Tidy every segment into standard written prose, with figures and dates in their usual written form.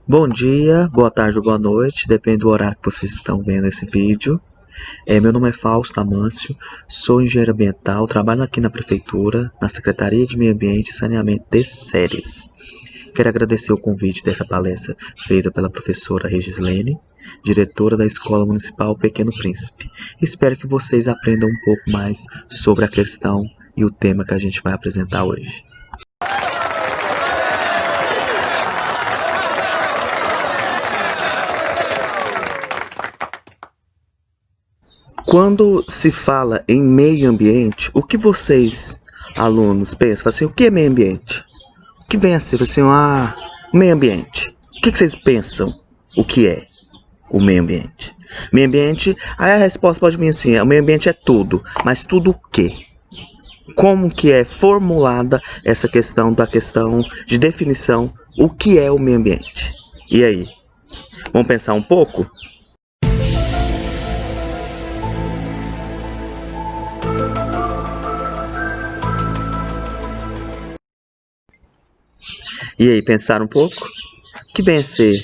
Bom dia, boa tarde ou boa noite, depende do horário que vocês estão vendo esse vídeo. Meu nome é Fausto Amâncio, sou engenheiro ambiental, trabalho aqui na Prefeitura, na Secretaria de Meio Ambiente e Saneamento de Ceres. Quero agradecer o convite dessa palestra feita pela professora Regislene, diretora da Escola Municipal Pequeno Príncipe. Espero que vocês aprendam um pouco mais sobre a questão e o tema que a gente vai apresentar hoje. Quando se fala em meio ambiente, o que vocês, alunos, pensam? Assim, o que é meio ambiente? O que vem a ser assim, meio ambiente? O que vocês pensam? O que é o meio ambiente? Meio ambiente, aí a resposta pode vir assim, o meio ambiente é tudo, mas tudo o quê? Como que é formulada essa questão de definição, o que é o meio ambiente? E aí? Vamos pensar um pouco? E aí, pensaram um pouco? O que vem a ser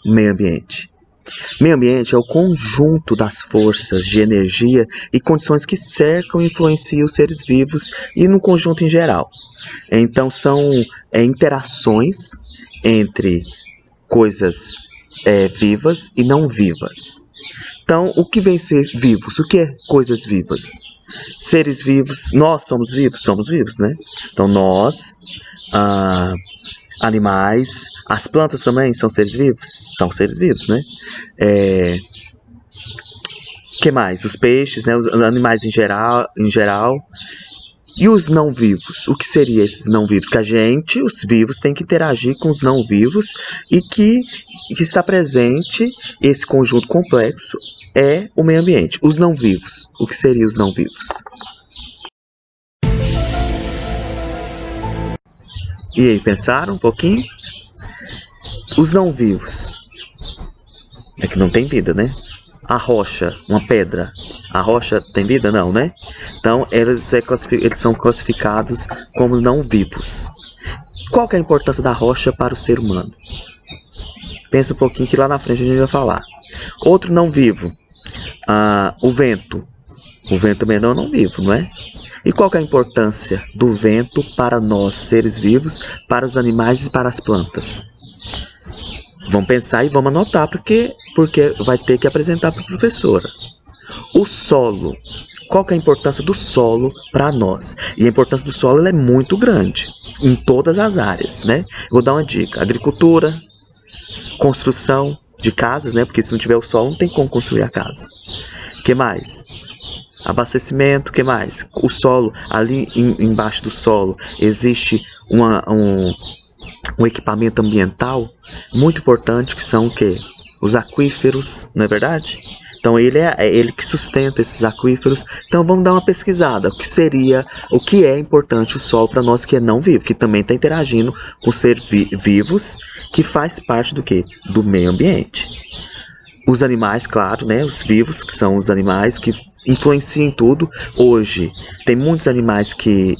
meio ambiente? Meio ambiente é o conjunto das forças de energia e condições que cercam e influenciam os seres vivos e no conjunto em geral. Então são interações entre coisas vivas e não vivas. Então, o que vem a ser vivos? O que é coisas vivas? Seres vivos, nós somos vivos, né? Então nós, animais, as plantas também são seres vivos, né? Que mais? Os peixes, né? Os animais em geral. E os não vivos? O que seriam esses não vivos? Que a gente, os vivos, tem que interagir com os não vivos e que está presente, esse conjunto complexo, é o meio ambiente. Os não vivos. O que seriam os não vivos? E aí, pensaram um pouquinho? Os não vivos. É que não tem vida, né? A rocha, uma pedra. A rocha tem vida? Não, né? Então, eles são classificados como não vivos. Qual que é a importância da rocha para o ser humano? Pensa um pouquinho que lá na frente a gente vai falar. Outro não vivo. O vento. O vento também é não vivo, não é? E qual que é a importância do vento para nós, seres vivos, para os animais e para as plantas? Vamos pensar e vamos anotar, porque vai ter que apresentar para a professora. O solo. Qual que é a importância do solo para nós? E a importância do solo é muito grande, em todas as áreas, né? Vou dar uma dica. Agricultura, construção de casas, né? Porque se não tiver o solo, não tem como construir a casa. O que mais? Abastecimento, o que mais? O solo, ali embaixo do solo, existe um equipamento ambiental muito importante, que são o quê? Os aquíferos, não é verdade? Então ele é ele que sustenta esses aquíferos. Então vamos dar uma pesquisada. O que é importante o solo para nós que é não vivo, que também está interagindo com seres vivos, que faz parte do quê? Do meio ambiente. Os animais, claro, né? Os vivos, que são os animais que influenciam em tudo. Hoje tem muitos animais que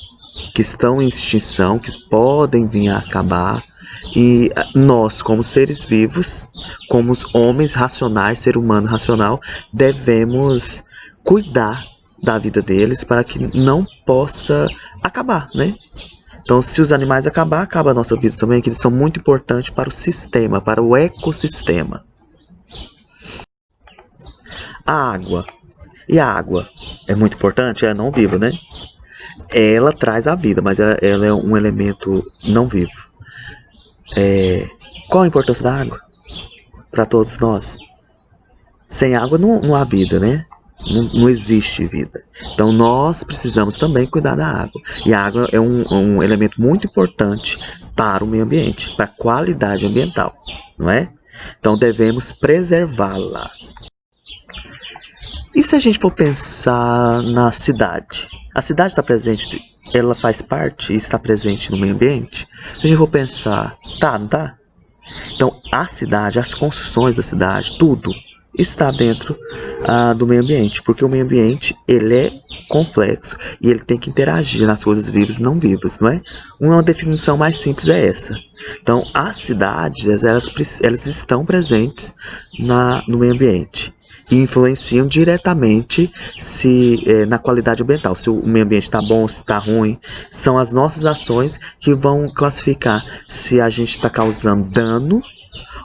estão em extinção, que podem vir a acabar. E nós, como seres vivos, como os homens racionais, ser humano racional, devemos cuidar da vida deles para que não possa acabar, né? Então, se os animais acabar, acaba a nossa vida também, que eles são muito importantes para o sistema, para o ecossistema. A água. E a água é muito importante? É não viva, né? Ela traz a vida, mas ela é um elemento não vivo. Qual a importância da água para todos nós? Sem água não há vida, né? Não existe vida. Então nós precisamos também cuidar da água. E a água é um elemento muito importante para o meio ambiente, para a qualidade ambiental, não é? Então devemos preservá-la. E se a gente for pensar na cidade? A cidade está presente, ela faz parte e está presente no meio ambiente? Se a gente for pensar, não tá? Então, a cidade, as construções da cidade, tudo, está dentro do meio ambiente, porque o meio ambiente ele é complexo e ele tem que interagir nas coisas vivas e não vivas, não é? Uma definição mais simples é essa. Então, as cidades, elas estão presentes no meio ambiente e influenciam diretamente na qualidade ambiental, se o meio ambiente está bom, se está ruim. São as nossas ações que vão classificar se a gente está causando dano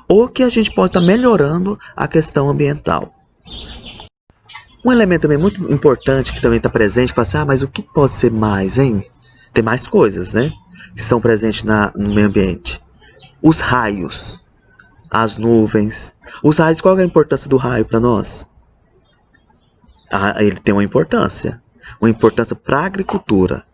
ou que a gente pode estar melhorando a questão ambiental. Um elemento também muito importante que também está presente, que fala assim, mas o que pode ser mais, hein? Tem mais coisas, né? Que estão presentes no meio ambiente. Os raios, as nuvens. Os raios, qual é a importância do raio para nós? Ele tem uma importância para a agricultura.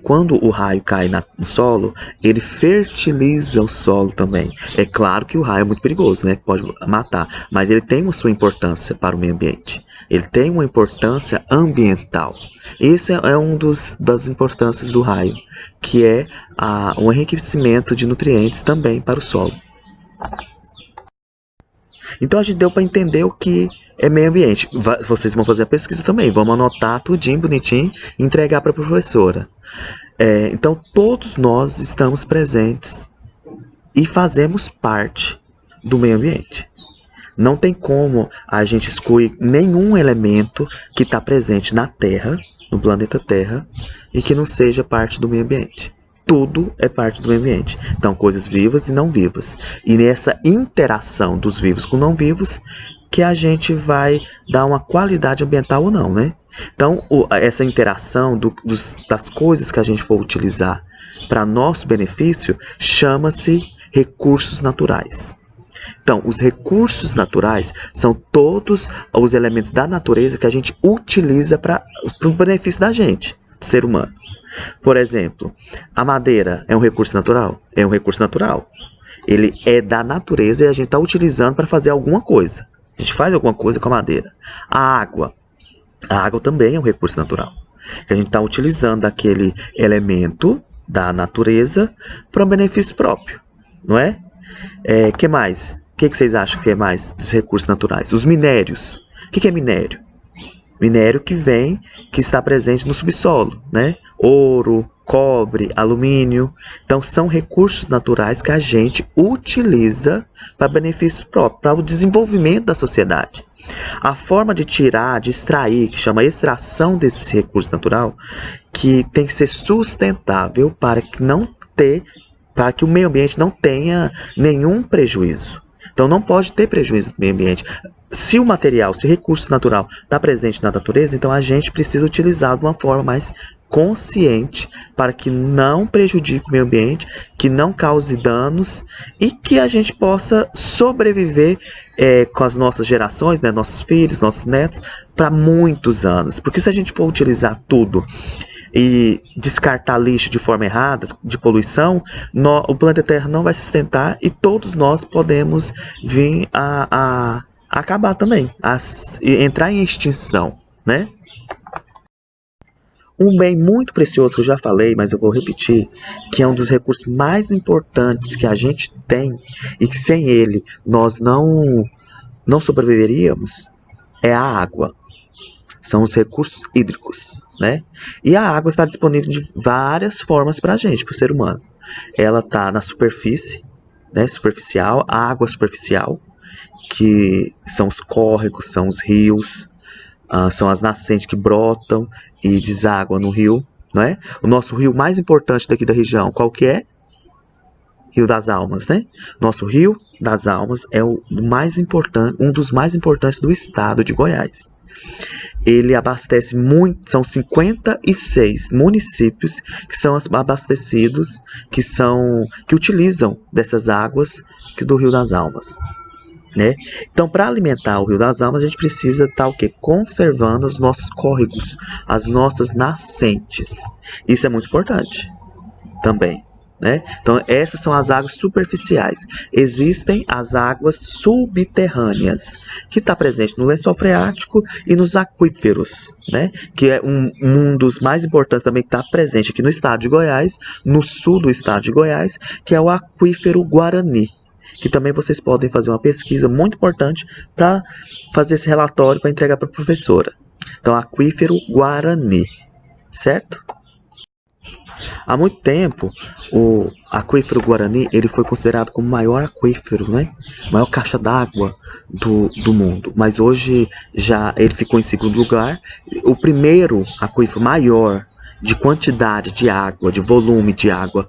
Quando o raio cai no solo, ele fertiliza o solo também. É claro que o raio é muito perigoso, né? Pode matar, mas ele tem uma sua importância para o meio ambiente. Ele tem uma importância ambiental. Isso é das importâncias do raio, que é o enriquecimento de nutrientes também para o solo. Então a gente deu para entender o que é meio ambiente. Vocês vão fazer a pesquisa também. Vamos anotar tudinho, bonitinho e entregar para a professora. Então todos nós estamos presentes e fazemos parte do meio ambiente. Não tem como a gente excluir nenhum elemento que está presente na Terra, no planeta Terra, e que não seja parte do meio ambiente. Tudo é parte do meio ambiente. Então, coisas vivas e não vivas. E nessa interação dos vivos com não vivos, que a gente vai dar uma qualidade ambiental ou não, né? Então, essa interação das coisas que a gente for utilizar para nosso benefício, chama-se recursos naturais. Então, os recursos naturais são todos os elementos da natureza que a gente utiliza para o benefício da gente, do ser humano. Por exemplo, a madeira é um recurso natural? É um recurso natural. Ele é da natureza e a gente está utilizando para fazer alguma coisa. A gente faz alguma coisa com a madeira. A água também é um recurso natural. Que a gente está utilizando aquele elemento da natureza para um benefício próprio, não é? Que mais? O que vocês acham que é mais dos recursos naturais? Os minérios. O que é minério? Minério que está presente no subsolo, né? Ouro, cobre, alumínio. Então, são recursos naturais que a gente utiliza para benefício próprio, para o desenvolvimento da sociedade. A forma de tirar, de extrair, que chama extração desse recurso natural, que tem que ser sustentável para que o meio ambiente não tenha nenhum prejuízo. Então, não pode ter prejuízo no meio ambiente. Se o recurso natural está presente na natureza, então a gente precisa utilizar de uma forma mais consciente para que não prejudique o meio ambiente, que não cause danos e que a gente possa sobreviver com as nossas gerações, né, nossos filhos, nossos netos, para muitos anos. Porque se a gente for utilizar tudo e descartar lixo de forma errada, de poluição, o planeta Terra não vai sustentar e todos nós podemos vir a acabar também, entrar em extinção, né? Um bem muito precioso que eu já falei, mas eu vou repetir, que é um dos recursos mais importantes que a gente tem e que sem ele nós não sobreviveríamos, é a água. São os recursos hídricos, né? E a água está disponível de várias formas para a gente, para o ser humano. Ela está na superfície, né? Superficial, a água superficial, que são os córregos, são os rios, são as nascentes que brotam e desaguam no rio, né? O nosso rio mais importante daqui da região, qual que é? Rio das Almas, né? Nosso Rio das Almas é um dos mais importantes do estado de Goiás. Ele abastece são 56 municípios que são abastecidos, que utilizam dessas águas do Rio das Almas, né? Então, para alimentar o Rio das Almas, a gente precisa estar conservando os nossos córregos, as nossas nascentes. Isso é muito importante também, né? Então, essas são as águas superficiais. Existem as águas subterrâneas, que está presente no lençol freático e nos aquíferos, né? Que é um dos mais importantes também, que está presente aqui no estado de Goiás, no sul do estado de Goiás, que é o aquífero Guarani. que também vocês podem fazer uma pesquisa muito importante para fazer esse relatório para entregar para a professora. Então, aquífero Guarani, certo? Há muito tempo, o aquífero Guarani ele foi considerado como o maior aquífero, né? Maior caixa d'água do mundo. Mas hoje já ele ficou em segundo lugar. O primeiro aquífero maior de quantidade de água, de volume de água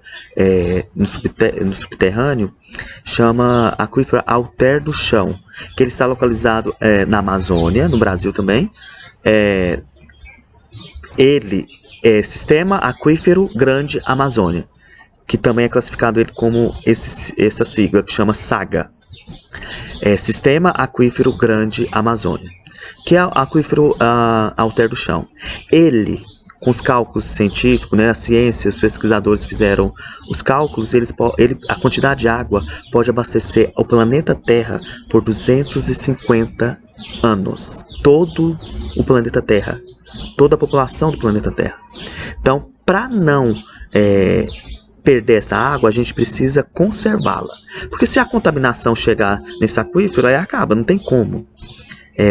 no subterrâneo, chama aquífero Alter do Chão, que ele está localizado na Amazônia, no Brasil também. Ele é Sistema Aquífero Grande Amazônia, que também é classificado ele como essa sigla que chama SAGA. Sistema Aquífero Grande Amazônia, que é o aquífero Alter do Chão. Ele, com os cálculos científicos, né, a ciência, os pesquisadores fizeram os cálculos, a quantidade de água pode abastecer o planeta Terra por 250 anos. Todo o planeta Terra, toda a população do planeta Terra. Então, para não perder essa água, a gente precisa conservá-la. Porque se a contaminação chegar nesse aquífero, aí acaba, não tem como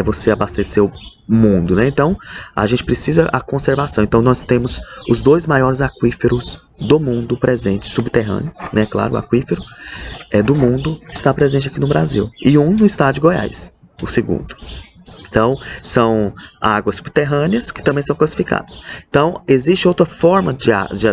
você abastecer o mundo, né? Então, a gente precisa a conservação. Então, nós temos os dois maiores aquíferos do mundo presentes, subterrâneo, né? Claro, o aquífero do mundo está presente aqui no Brasil. E um no estado de Goiás, o segundo. Então, são águas subterrâneas que também são classificadas. Então, existe outra forma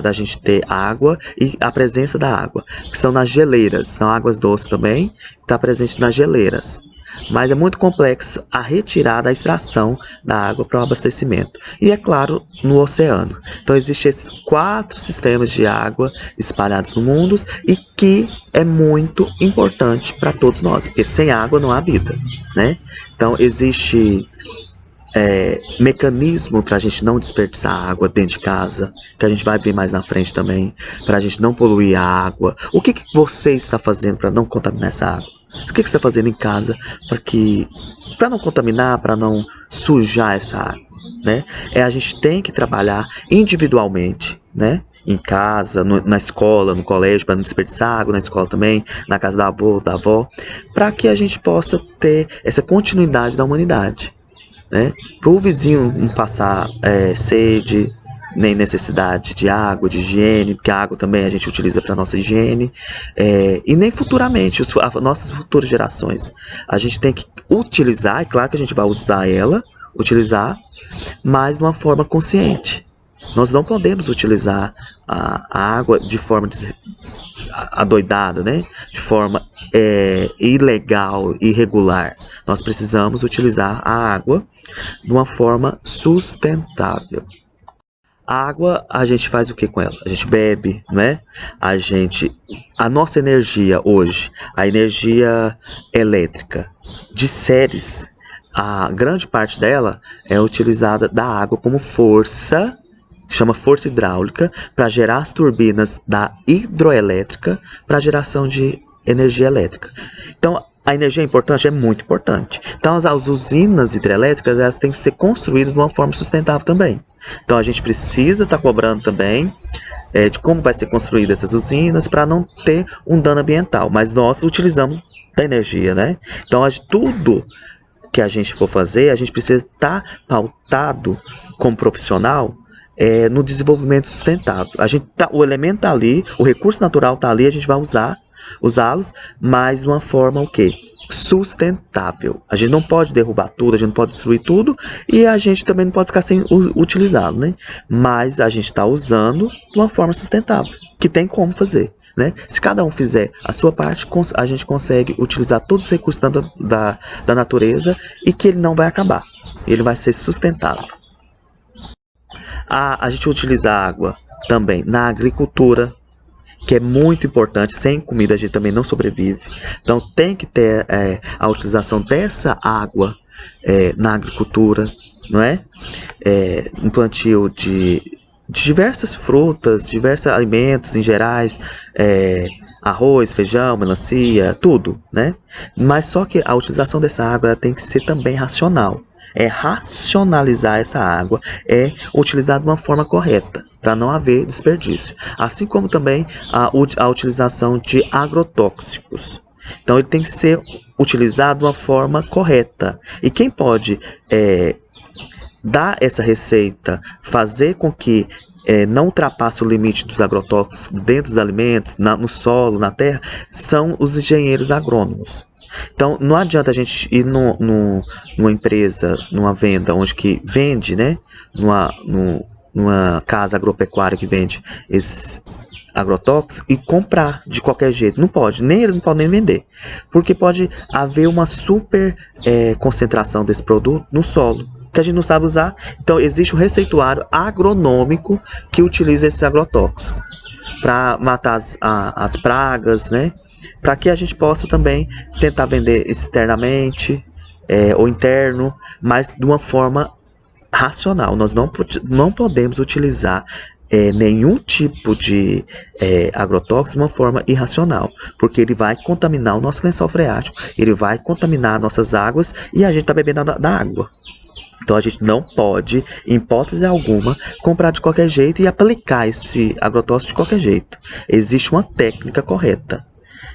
da gente ter água e a presença da água, que são nas geleiras. São águas doces também, que está presente nas geleiras. Mas é muito complexo a retirada, a extração da água para o abastecimento. E, é claro, no oceano. Então, existem esses 4 sistemas de água espalhados no mundo e que é muito importante para todos nós, porque sem água não há vida, né? Então, existe mecanismo para a gente não desperdiçar água dentro de casa, que a gente vai ver mais na frente também, para a gente não poluir a água. O que você está fazendo para não contaminar essa água? O que você está fazendo em casa para não contaminar, para não sujar essa água, né? A gente tem que trabalhar individualmente, né? Em casa, na escola, no colégio, para não desperdiçar água, na escola também, na casa da avó, para que a gente possa ter essa continuidade da humanidade, né? Para o vizinho não passar sede, nem necessidade de água, de higiene, porque a água também a gente utiliza para nossa higiene, e nem futuramente, as nossas futuras gerações. A gente tem que utilizar, é claro que a gente vai utilizar, mas de uma forma consciente. Nós não podemos utilizar a água de forma adoidada, né? De forma ilegal, irregular. Nós precisamos utilizar a água de uma forma sustentável. A água, a gente faz o que com ela? A gente bebe, né? A nossa energia hoje, a energia elétrica de séries, a grande parte dela é utilizada da água como força, chama força hidráulica, para gerar as turbinas da hidroelétrica para a geração de energia elétrica. Então, a energia é importante? É muito importante. Então, as usinas hidrelétricas elas têm que ser construídas de uma forma sustentável também. Então, a gente precisa estar cobrando também de como vai ser construída essas usinas para não ter um dano ambiental. Mas nós utilizamos da energia, né? Então, tudo que a gente for fazer, a gente precisa estar pautado como profissional no desenvolvimento sustentável. O elemento está ali, o recurso natural está ali, a gente vai usá-los, mas de uma forma o quê? Sustentável. A gente não pode derrubar tudo, a gente não pode destruir tudo e a gente também não pode ficar sem utilizá-lo, né? Mas a gente está usando de uma forma sustentável, que tem como fazer, né? Se cada um fizer a sua parte, a gente consegue utilizar todos os recursos da natureza e que ele não vai acabar, ele vai ser sustentável. A gente utiliza a água também na agricultura, que é muito importante. Sem comida a gente também não sobrevive. Então tem que ter a utilização dessa água na agricultura, não é? No plantio de diversas frutas, diversos alimentos em gerais, arroz, feijão, melancia, tudo, né? Mas só que a utilização dessa água ela tem que ser também racional. Racionalizar essa água, utilizar de uma forma correta, para não haver desperdício. Assim como também a utilização de agrotóxicos. Então ele tem que ser utilizado de uma forma correta. E quem pode dar essa receita, fazer com que não ultrapasse o limite dos agrotóxicos dentro dos alimentos, no solo, na terra, são os engenheiros agrônomos. Então, não adianta a gente ir numa empresa, numa venda, onde que vende, né? Numa casa agropecuária que vende esses agrotóxicos e comprar de qualquer jeito. Não pode, eles não podem nem vender. Porque pode haver uma super concentração desse produto no solo, que a gente não sabe usar. Então, existe um receituário agronômico que utiliza esse agrotóxico para matar as pragas, né? Para que a gente possa também tentar vender externamente ou interno, mas de uma forma racional. Nós não podemos utilizar nenhum tipo de agrotóxico de uma forma irracional, porque ele vai contaminar o nosso lençol freático, ele vai contaminar nossas águas e a gente está bebendo da água. Então a gente não pode, em hipótese alguma, comprar de qualquer jeito e aplicar esse agrotóxico de qualquer jeito. Existe uma técnica correta.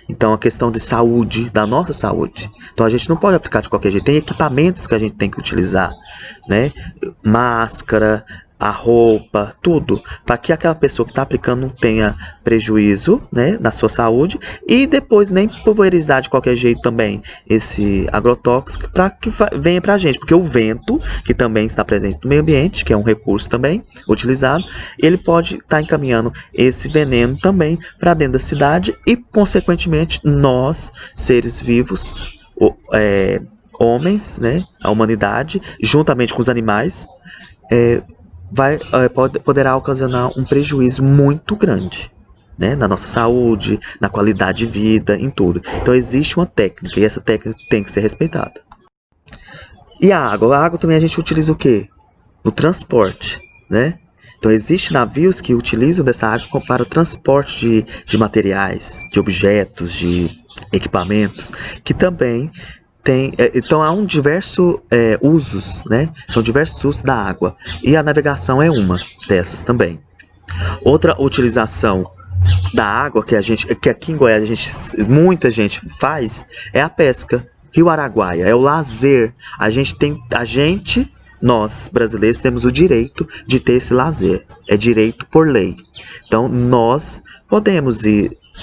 Então a questão de saúde, da nossa saúde. Então a gente não pode aplicar de qualquer jeito. Tem equipamentos que a gente tem que utilizar, né? Máscara, a roupa, tudo, para que aquela pessoa que está aplicando não tenha prejuízo, né, na sua saúde, e depois nem pulverizar de qualquer jeito também esse agrotóxico para que venha para a gente, porque o vento, que também está presente no meio ambiente, que é um recurso também utilizado, ele pode estar encaminhando esse veneno também para dentro da cidade e, consequentemente, nós, seres vivos, homens, né, a humanidade, juntamente com os animais, poderá ocasionar um prejuízo muito grande, né, na nossa saúde, na qualidade de vida, em tudo. Então existe uma técnica e essa técnica tem que ser respeitada. E a água? A água também a gente utiliza o quê? No transporte, né? Então existem navios que utilizam dessa água para o transporte de materiais, de objetos, de equipamentos, que também então há diversos usos, né? São diversos usos da água. E a navegação é uma dessas também. Outra utilização da água que aqui em Goiás muita gente faz é a pesca. Rio Araguaia é o lazer. Nós brasileiros temos o direito de ter esse lazer. É direito por lei. Então nós podemos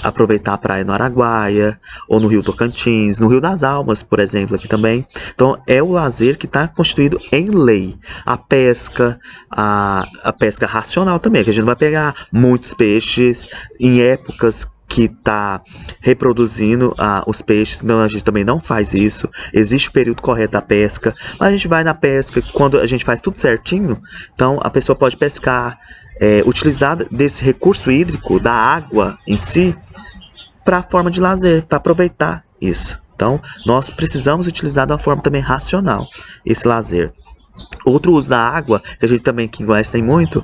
aproveitar a praia no Araguaia, ou no Rio Tocantins, no Rio das Almas, por exemplo, aqui também. Então é o lazer que está constituído em lei. A pesca, a pesca racional também, que a gente não vai pegar muitos peixes em épocas que está reproduzindo os peixes, então a gente também não faz isso. Existe o período correto da pesca, mas a gente vai na pesca quando a gente faz tudo certinho. Então a pessoa pode pescar, utilizar desse recurso hídrico, da água em si, para a forma de lazer, para aproveitar isso. Então nós precisamos utilizar de uma forma também racional esse lazer. Outro uso da água, que a gente também aqui em Goiás tem muito,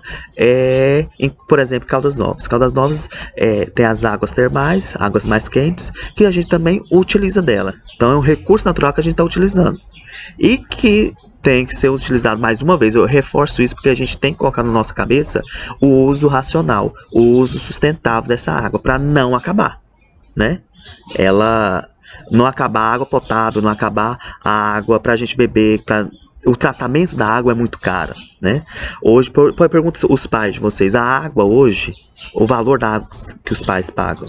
por exemplo, Caldas Novas. Caldas Novas tem as águas termais, águas mais quentes, que a gente também utiliza dela. Então é um recurso natural que a gente está utilizando. E que tem que ser utilizado mais uma vez. Eu reforço isso porque a gente tem que colocar na nossa cabeça o uso racional, o uso sustentável dessa água, para não acabar, né? Ela não acabar a água potável, não acabar a água para a gente beber, o tratamento da água é muito caro, né? Hoje, pergunta os pais de vocês, a água hoje, o valor da água que os pais pagam,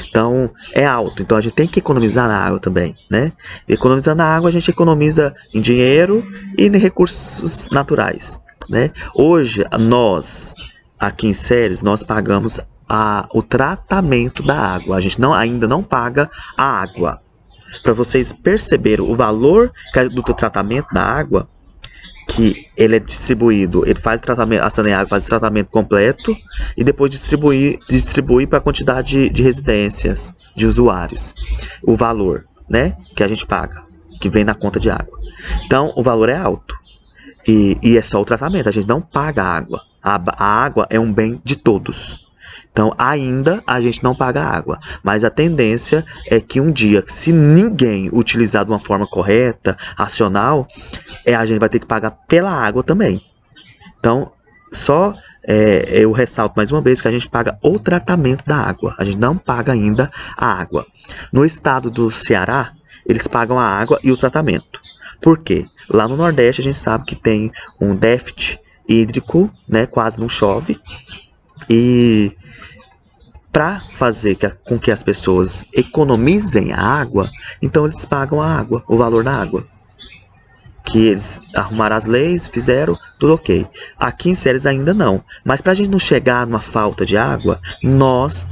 então é alto. Então a gente tem que economizar na água também, né? Economizando na água a gente economiza em dinheiro e em recursos naturais, né? Hoje nós aqui em Ceres nós pagamos o tratamento da água. A gente ainda não paga a água. Para vocês perceberem o valor do tratamento da água, que ele é distribuído, ele faz o tratamento, a Saneago faz o tratamento completo e depois distribui para a quantidade de residências, de usuários, o valor, né, que a gente paga, que vem na conta de água. Então o valor é alto e é só o tratamento, a gente não paga a água. A água é um bem de todos. Então ainda a gente não paga água, mas a tendência é que um dia, se ninguém utilizar de uma forma correta, racional, a gente vai ter que pagar pela água também. Então só eu ressalto mais uma vez que a gente paga o tratamento da água. A gente não paga ainda a água. No estado do Ceará, eles pagam a água e o tratamento. Por quê? Lá no Nordeste a gente sabe que tem um déficit hídrico, né? Quase não chove. E para fazer com que as pessoas economizem a água, então eles pagam a água, o valor da água. Que eles arrumaram as leis, fizeram, tudo ok. Aqui em Ceres ainda não. Mas para a gente não chegar numa falta de água,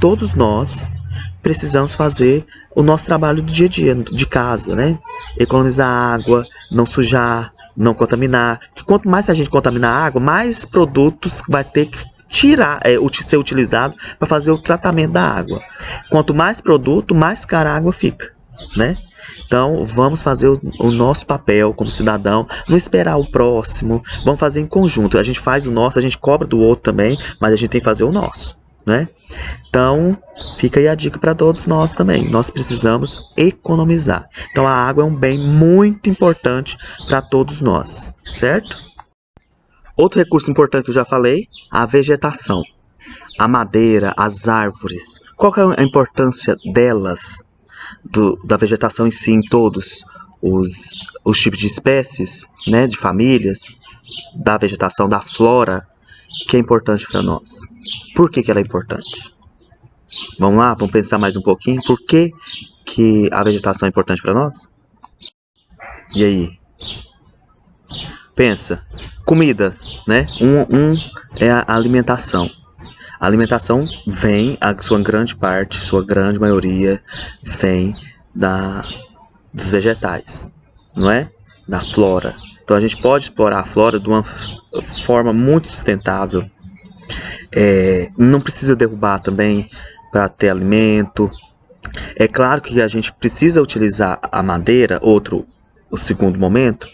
todos nós, precisamos fazer o nosso trabalho do dia a dia, de casa, né? Economizar água, não sujar, não contaminar. Quanto mais a gente contaminar a água, mais produtos vai ter que ser utilizado para fazer o tratamento da água. Quanto mais produto, mais cara a água fica, né? Então, vamos fazer o nosso papel como cidadão, não esperar o próximo, vamos fazer em conjunto. A gente faz o nosso, a gente cobra do outro também, mas a gente tem que fazer o nosso, né? Então, fica aí a dica para todos nós também. Nós precisamos economizar. Então, a água é um bem muito importante para todos nós, certo? Outro recurso importante que eu já falei, a vegetação. A madeira, as árvores. Qual que é a importância delas, da vegetação em si, em todos os tipos de espécies, né, de famílias, da vegetação, da flora, que é importante para nós? Por que ela é importante? Vamos lá, vamos pensar mais um pouquinho. Por que a vegetação é importante para nós? E aí? Pensa. Comida, né? É a alimentação. A alimentação vem, a sua grande parte, sua grande maioria, vem dos vegetais, não é? Da flora. Então a gente pode explorar a flora de uma forma muito sustentável. Não precisa derrubar também para ter alimento. É claro que a gente precisa utilizar a madeira, o segundo momento,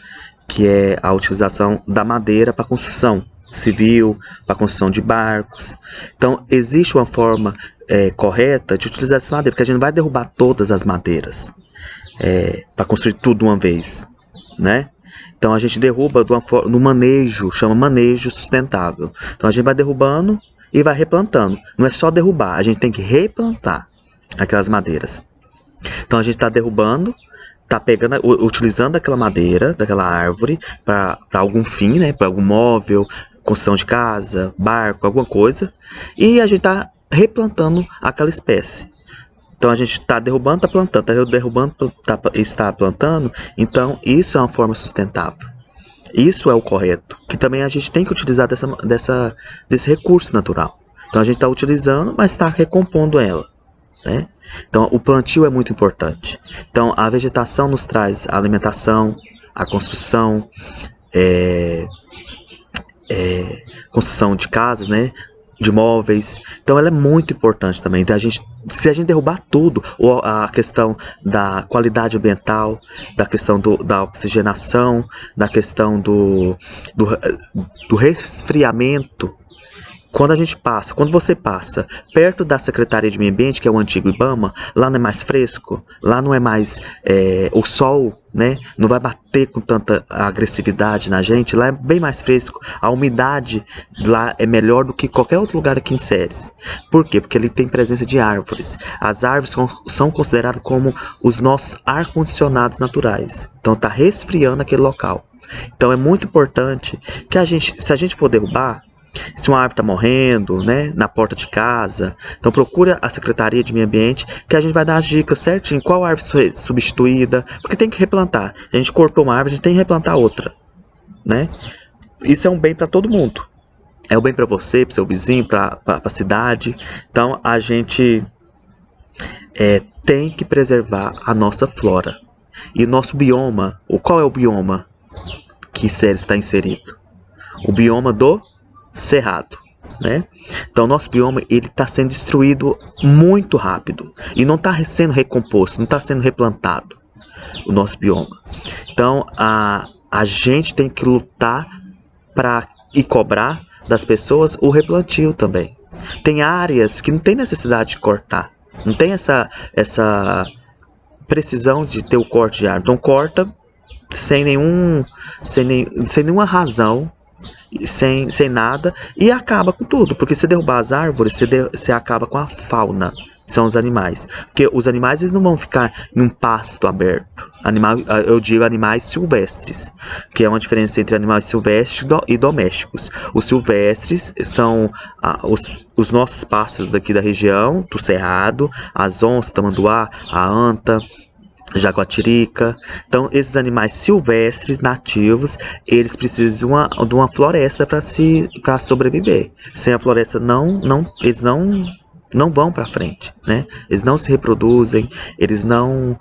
que é a utilização da madeira para construção civil, para construção de barcos. Então, existe uma forma correta de utilizar essa madeira, porque a gente não vai derrubar todas as madeiras para construir tudo de uma vez, né? Então, a gente derruba no manejo, chama manejo sustentável. Então, a gente vai derrubando e vai replantando. Não é só derrubar, a gente tem que replantar aquelas madeiras. Então, a gente está derrubando, tá utilizando aquela madeira, daquela árvore, para algum fim, né? Para algum móvel, construção de casa, barco, alguma coisa. E a gente está replantando aquela espécie. Então a gente está derrubando, está plantando, está derrubando, está plantando. Então isso é uma forma sustentável. Isso é o correto. Que também a gente tem que utilizar desse recurso natural. Então a gente está utilizando, mas está recompondo ela, né? Então o plantio é muito importante. Então a vegetação nos traz a alimentação, a construção, construção de casas, né? De móveis. Então ela é muito importante também. Então, se a gente derrubar tudo, ou a questão da qualidade ambiental, da questão da oxigenação, da questão do resfriamento. Quando você passa perto da Secretaria de Meio Ambiente, que é o antigo IBAMA, lá não é mais fresco, lá não é mais o sol, né? Não vai bater com tanta agressividade na gente, lá é bem mais fresco. A umidade lá é melhor do que qualquer outro lugar aqui em Ceres. Por quê? Porque ele tem presença de árvores. As árvores são consideradas como os nossos ar-condicionados naturais. Então está resfriando aquele local. Então é muito importante que se a gente for derrubar, se uma árvore está morrendo, né, na porta de casa, então procura a Secretaria de Meio Ambiente, que a gente vai dar as dicas certinho, qual árvore ser substituída, porque tem que replantar. A gente cortou uma árvore, a gente tem que replantar outra, né? Isso é um bem para todo mundo. É um bem para você, para seu vizinho, para a cidade. Então a gente tem que preservar a nossa flora. E o nosso bioma, qual é o bioma que Ceres está inserido? O bioma do Cerrado, né? Então, o nosso bioma ele está sendo destruído muito rápido e não está sendo recomposto, não está sendo replantado o nosso bioma. Então, a gente tem que lutar e cobrar das pessoas o replantio também. Tem áreas que não tem necessidade de cortar, não tem essa precisão de ter o corte de árvore. Então, corta sem nenhuma razão. sem nada, e acaba com tudo, porque se derrubar as árvores, você acaba com a fauna, são os animais, porque os animais eles não vão ficar em um pasto aberto, eu digo animais silvestres, que é uma diferença entre animais silvestres e domésticos. Os silvestres são os nossos pássaros daqui da região, do Cerrado, as onças, tamanduá, a anta, jaguatirica. Então, esses animais silvestres, nativos, eles precisam de uma floresta para sobreviver. Sem a floresta, eles não vão para frente, né? Eles não se reproduzem, eles não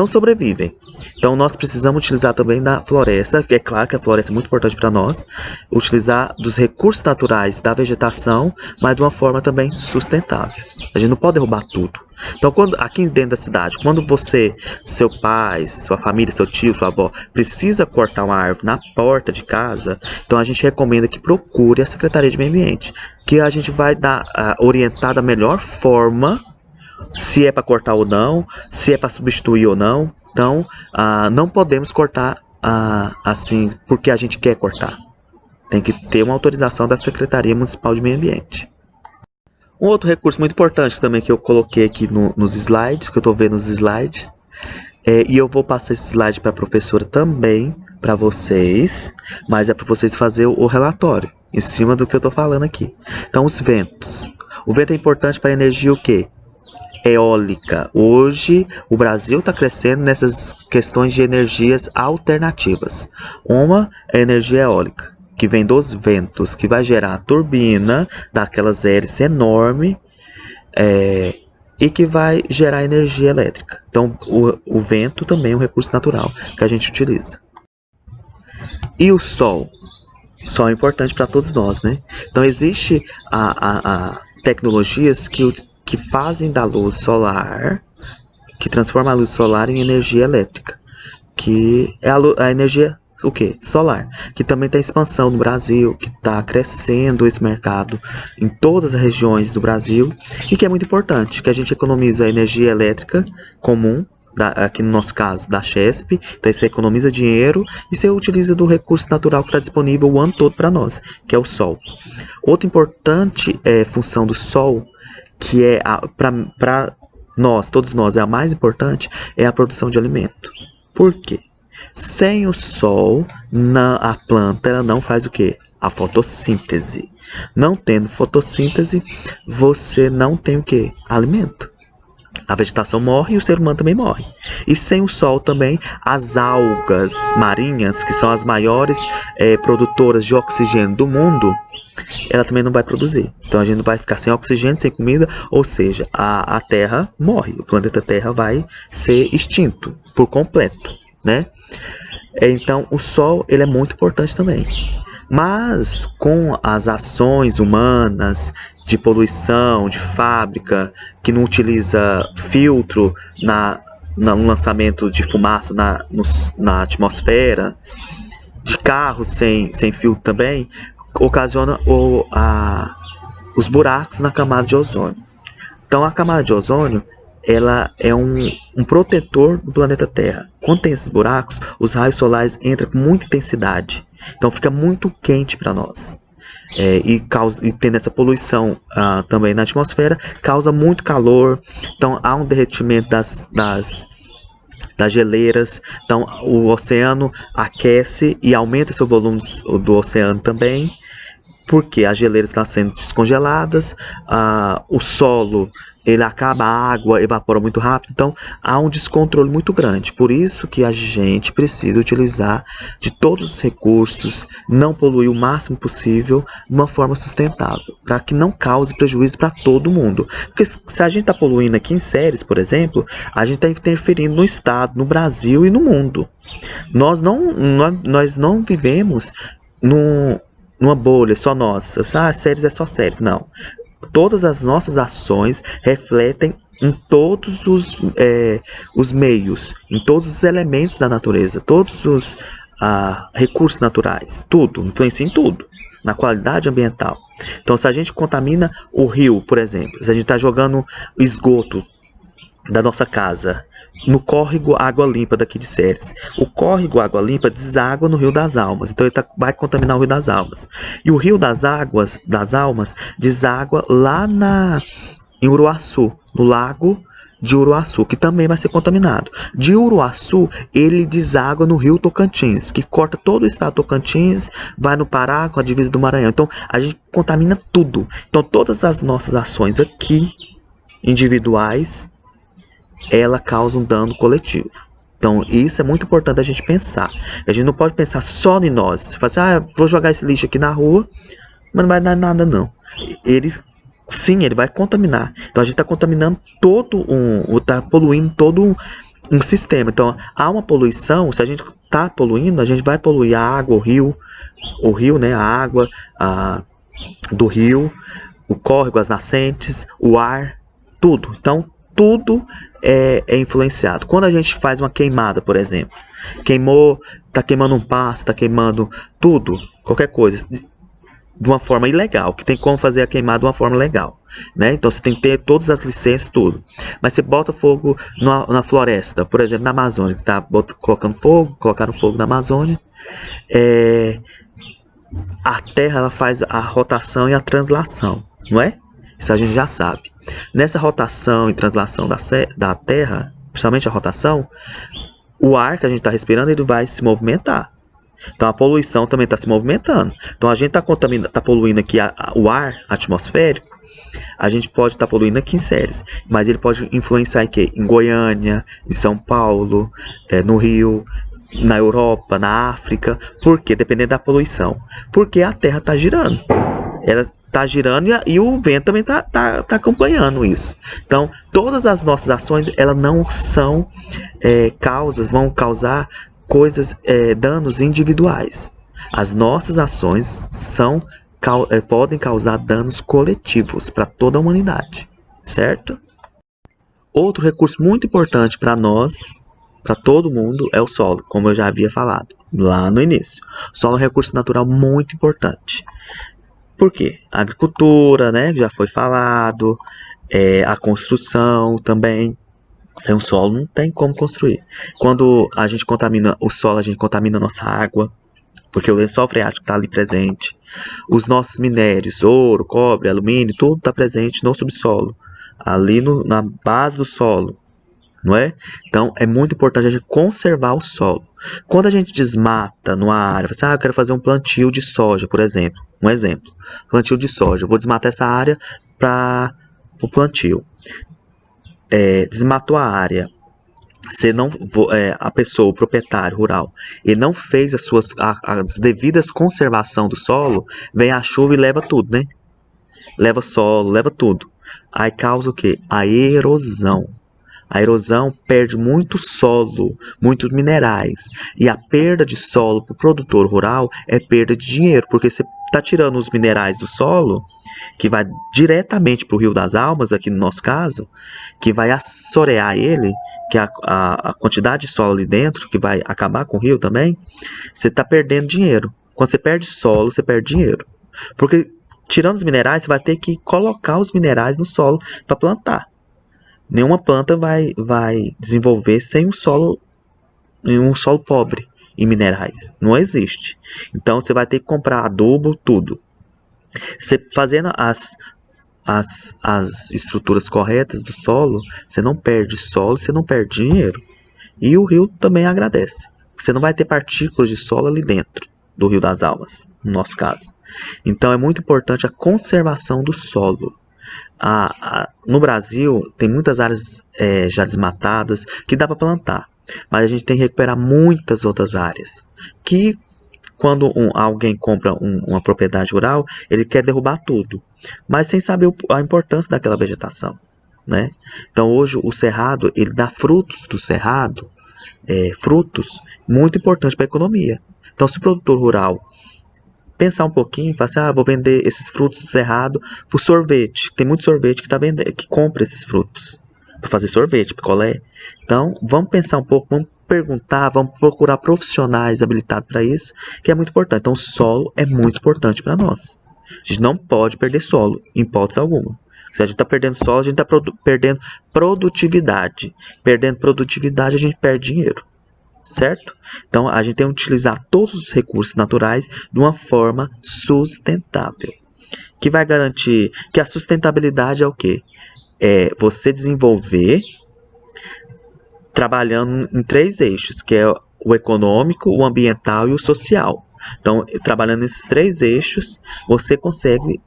sobrevivem. Então nós precisamos utilizar também da floresta, que é claro que a floresta é muito importante para nós, utilizar dos recursos naturais da vegetação, mas de uma forma também sustentável. A gente não pode derrubar tudo. Então, aqui dentro da cidade, quando você, seu pai, sua família, seu tio, sua avó, precisa cortar uma árvore na porta de casa, então a gente recomenda que procure a Secretaria de Meio Ambiente, que a gente vai orientar da melhor forma, se é para cortar ou não, se é para substituir ou não. Então, não podemos cortar assim porque a gente quer cortar. Tem que ter uma autorização da Secretaria Municipal de Meio Ambiente. Um outro recurso muito importante também que eu coloquei aqui nos slides, que eu estou vendo nos slides, e eu vou passar esse slide para a professora também, para vocês, mas é para vocês fazer o relatório em cima do que eu estou falando aqui. Então, os ventos. O vento é importante para a energia o quê? Eólica. Hoje o Brasil está crescendo nessas questões de energias alternativas. Uma é a energia eólica, que vem dos ventos, que vai gerar a turbina daquelas hélices enorme, e que vai gerar energia elétrica. Então o vento também é um recurso natural que a gente utiliza. E o sol? O sol é importante para todos nós, né? Então existe tecnologias que fazem da luz solar, que transforma a luz solar em energia elétrica, que é a energia o quê? Solar, que também tem expansão no Brasil, que está crescendo esse mercado em todas as regiões do Brasil, e que é muito importante, que a gente economiza a energia elétrica comum, aqui no nosso caso da Chesp, então você economiza dinheiro e você utiliza do recurso natural que está disponível o ano todo para nós, que é o sol. Outra importante função do sol, que é para nós, todos nós, é a mais importante, é a produção de alimento. Por quê? Sem o sol, a planta ela não faz o quê? A fotossíntese. Não tendo fotossíntese, você não tem o quê? Alimento. A vegetação morre e o ser humano também morre. E sem o sol também, as algas marinhas, que são as maiores produtoras de oxigênio do mundo, ela também não vai produzir. Então a gente vai ficar sem oxigênio, sem comida, ou seja, a Terra morre. O planeta Terra vai ser extinto por completo, né? Então o Sol ele é muito importante também. Mas com as ações humanas de poluição, de fábrica, que não utiliza filtro no lançamento de fumaça na atmosfera, de carros sem filtro também, ocasiona os buracos na camada de ozônio. Então a camada de ozônio ela é um protetor do planeta Terra. Quando tem esses buracos, os raios solares entram com muita intensidade. Então fica muito quente para nós. E tendo essa poluição também na atmosfera, causa muito calor. Então há um derretimento das geleiras. Então o oceano aquece e aumenta seu volume do oceano também, porque as geleiras estão sendo descongeladas, o solo ele acaba, a água evapora muito rápido, então há um descontrole muito grande. Por isso que a gente precisa utilizar de todos os recursos, não poluir o máximo possível de uma forma sustentável, para que não cause prejuízo para todo mundo. Porque se a gente está poluindo aqui em Ceres, por exemplo, a gente está interferindo no estado, no Brasil e no mundo. Nós não vivemos numa bolha só nossa. Ceres é só Ceres, não. Todas as nossas ações refletem em todos os meios, em todos os elementos da natureza, todos os recursos naturais, tudo, influencia em tudo, na qualidade ambiental. Então, se a gente contamina o rio, por exemplo, se a gente está jogando esgoto da nossa casa, no córrego Água Limpa daqui de Ceres. O córrego Água Limpa deságua no Rio das Almas, então ele vai contaminar o Rio das Almas. E o Rio das Almas deságua lá em Uruaçu, no lago de Uruaçu, que também vai ser contaminado. De Uruaçu, ele deságua no Rio Tocantins, que corta todo o estado do Tocantins, vai no Pará com a divisa do Maranhão. Então a gente contamina tudo. Então todas as nossas ações aqui, individuais, ela causa um dano coletivo. Então isso é muito importante a gente pensar. A gente não pode pensar só em nós. Você fala assim, vou jogar esse lixo aqui na rua, mas não vai dar nada não. Sim, ele vai contaminar. Então a gente está contaminando está poluindo todo um sistema. Então há uma poluição. Se a gente está poluindo, a gente vai poluir a água, o rio, né, a água do rio, o córrego, as nascentes, o ar, tudo. Então tudo é influenciado. Quando a gente faz uma queimada, por exemplo, está queimando um pasto, está queimando tudo, qualquer coisa, de uma forma ilegal, que tem como fazer a queimada de uma forma legal, né? Então você tem que ter todas as licenças, tudo. Mas você bota fogo na floresta, por exemplo, na Amazônia, que está colocaram fogo na Amazônia, a Terra ela faz a rotação e a translação, não é? Isso a gente já sabe. Nessa rotação e translação da Terra, principalmente a rotação, o ar que a gente está respirando ele vai se movimentar. Então a poluição também está se movimentando. Então a gente está poluindo aqui o ar atmosférico. A gente pode estar poluindo aqui em Ceres, mas ele pode influenciar em quê? Em Goiânia, em São Paulo, no Rio, na Europa, na África. Por quê? Dependendo da poluição. Porque a Terra está girando. Ela está girando e o vento também está acompanhando isso. Então todas as nossas ações elas não são vão causar danos individuais. As nossas ações podem causar danos coletivos para toda a humanidade, certo? Outro recurso muito importante para nós, para todo mundo, é o solo, como eu já havia falado lá no início. O solo é um recurso natural muito importante. Por quê? A agricultura, né, já foi falado, a construção também. Sem o solo não tem como construir. Quando a gente contamina o solo, a gente contamina a nossa água, porque o lençol freático está ali presente. Os nossos minérios, ouro, cobre, alumínio, tudo está presente no subsolo, ali na base do solo, não é? Então é muito importante a gente conservar o solo. Quando a gente desmata numa área, você eu quero fazer um plantio de soja, por exemplo. Um exemplo, plantio de soja. Eu vou desmatar essa área para o plantio. Desmatou a área, a pessoa, o proprietário rural, ele não fez as devidas conservação do solo, vem a chuva e leva tudo, né? Leva solo, leva tudo. Aí causa o quê? A erosão. A erosão perde muito solo, muitos minerais. E a perda de solo para o produtor rural é perda de dinheiro, porque você está tirando os minerais do solo, que vai diretamente para o Rio das Almas, aqui no nosso caso, que vai assorear ele, que é a quantidade de solo ali dentro, que vai acabar com o rio também, você está perdendo dinheiro. Quando você perde solo, você perde dinheiro. Porque tirando os minerais, você vai ter que colocar os minerais no solo para plantar. Nenhuma planta vai desenvolver sem um solo pobre em minerais. Não existe. Então você vai ter que comprar adubo, tudo. Você fazendo as estruturas corretas do solo, você não perde solo, você não perde dinheiro. E o rio também agradece. Você não vai ter partículas de solo ali dentro do Rio das Almas, no nosso caso. Então é muito importante a conservação do solo. No Brasil tem muitas áreas já desmatadas que dá para plantar, mas a gente tem que recuperar muitas outras áreas que quando alguém compra uma propriedade rural, ele quer derrubar tudo, mas sem saber a importância daquela vegetação, né? Então hoje o cerrado ele dá frutos do cerrado, frutos muito importantes para a economia. Então se o produtor rural pensar um pouquinho, falar assim, vou vender esses frutos do cerrado por sorvete. Tem muito sorvete que compra esses frutos para fazer sorvete, picolé. Então, vamos pensar um pouco, vamos perguntar, vamos procurar profissionais habilitados para isso, que é muito importante. Então, o solo é muito importante para nós. A gente não pode perder solo, em hipótese alguma. Se a gente está perdendo solo, a gente está perdendo produtividade. Perdendo produtividade, a gente perde dinheiro. Certo? Então, a gente tem que utilizar todos os recursos naturais de uma forma sustentável. Que vai garantir que a sustentabilidade é o quê? É você desenvolver trabalhando em 3 eixos, que é o econômico, o ambiental e o social. Então, trabalhando nesses 3 eixos, você consegue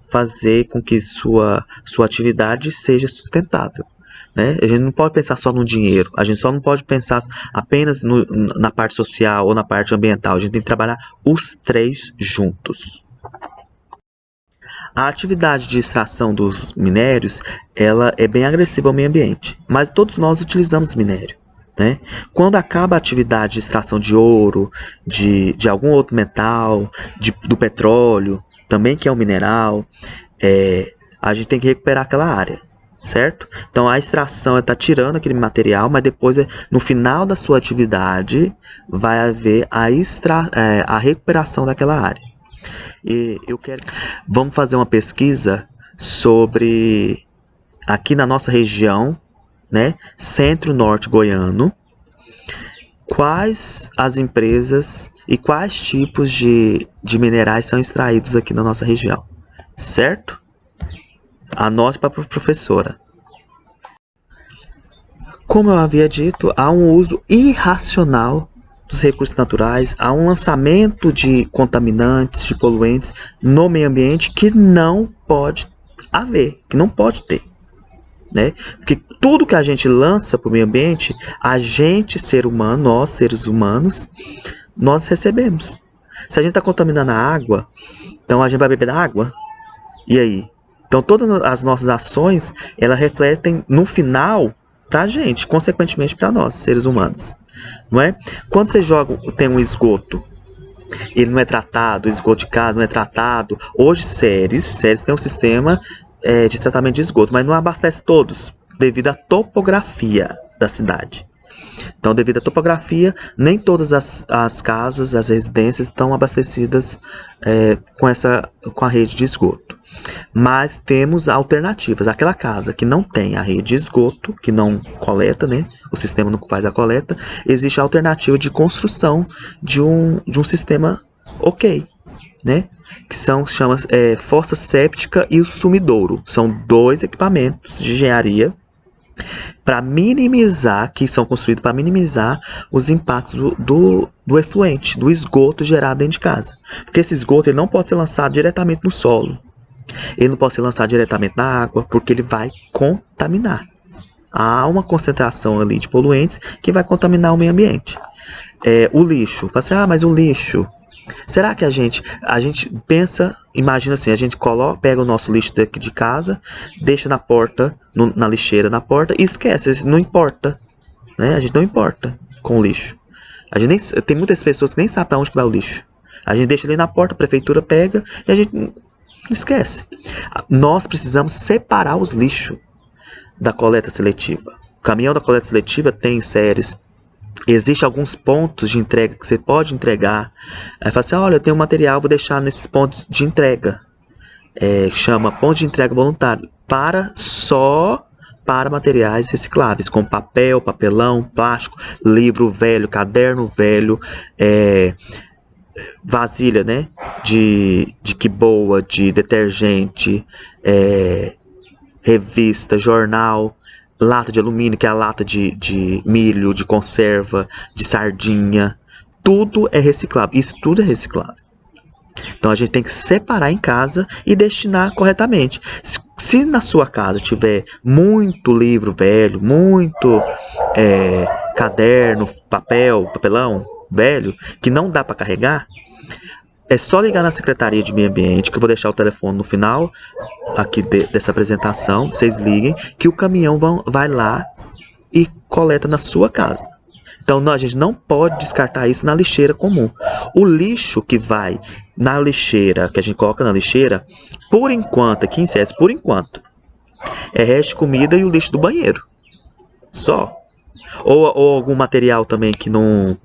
fazer com que sua atividade seja sustentável. Né? A gente não pode pensar só no dinheiro, a gente só não pode pensar apenas na parte social ou na parte ambiental, a gente tem que trabalhar os 3 juntos. A atividade de extração dos minérios, ela é bem agressiva ao meio ambiente, mas todos nós utilizamos minério. Né? Quando acaba a atividade de extração de ouro, de algum outro metal, do petróleo, também que é um mineral, a gente tem que recuperar aquela área. Certo? Então a extração está tirando aquele material, mas depois, no final da sua atividade, vai haver a recuperação daquela área. E vamos fazer uma pesquisa sobre, aqui na nossa região, né, centro-norte goiano, quais as empresas e quais tipos de minerais são extraídos aqui na nossa região. Certo? Anote para a professora. Como eu havia dito, há um uso irracional dos recursos naturais, há um lançamento de contaminantes, de poluentes no meio ambiente que não pode haver, que não pode ter. Né? Porque tudo que a gente lança para o meio ambiente, a gente, ser humano, nós, seres humanos, nós recebemos. Se a gente está contaminando a água, então a gente vai beber da água? E aí? Então todas as nossas ações, elas refletem no final para a gente, consequentemente para nós, seres humanos. Não é? Quando você tem um esgoto, ele não é tratado, o esgoto de casa não é tratado. Hoje Ceres tem um sistema de tratamento de esgoto, mas não abastece todos, devido à topografia da cidade. Então, devido à topografia, nem todas as casas, as residências estão abastecidas com a rede de esgoto. Mas temos alternativas. Aquela casa que não tem a rede de esgoto, que não coleta, né? O sistema não faz a coleta, existe a alternativa de construção de um sistema ok, né? Que chama fossa séptica e o sumidouro. São 2 equipamentos de engenharia para minimizar, que são construídos para minimizar os impactos do efluente, do esgoto gerado dentro de casa. Porque esse esgoto ele não pode ser lançado diretamente no solo. Ele não pode ser lançado diretamente na água, porque ele vai contaminar. Há uma concentração ali de poluentes que vai contaminar o meio ambiente. O lixo. Fala assim, mas o lixo... Será que a gente pensa, imagina assim, a gente pega o nosso lixo daqui de casa, deixa na porta, na lixeira na porta e esquece, não importa, né? A gente não importa com o lixo. Tem muitas pessoas que nem sabem para onde que vai o lixo. A gente deixa ali na porta, a prefeitura pega e a gente não esquece. Nós precisamos separar os lixos da coleta seletiva. O caminhão da coleta seletiva tem séries. Existem alguns pontos de entrega que você pode entregar. Aí fala assim, olha, eu tenho um material, vou deixar nesses pontos de entrega. Chama ponto de entrega voluntário. Só para materiais recicláveis, como papel, papelão, plástico, livro velho, caderno velho, vasilha, né? De que boa, de detergente, revista, jornal. Lata de alumínio, que é a lata de milho, de conserva, de sardinha. Tudo é reciclável. Isso tudo é reciclável. Então a gente tem que separar em casa e destinar corretamente. Se na sua casa tiver muito livro velho, muito caderno, papelão velho, que não dá para carregar, é só ligar na Secretaria de Meio Ambiente, que eu vou deixar o telefone no final aqui dessa apresentação. Vocês liguem que o caminhão vai lá e coleta na sua casa. Então a gente não pode descartar isso na lixeira comum. O lixo que vai na lixeira, que a gente coloca na lixeira, por enquanto, aqui em Ceres, por enquanto, é resto de comida e o lixo do banheiro. Só. Ou algum material também que não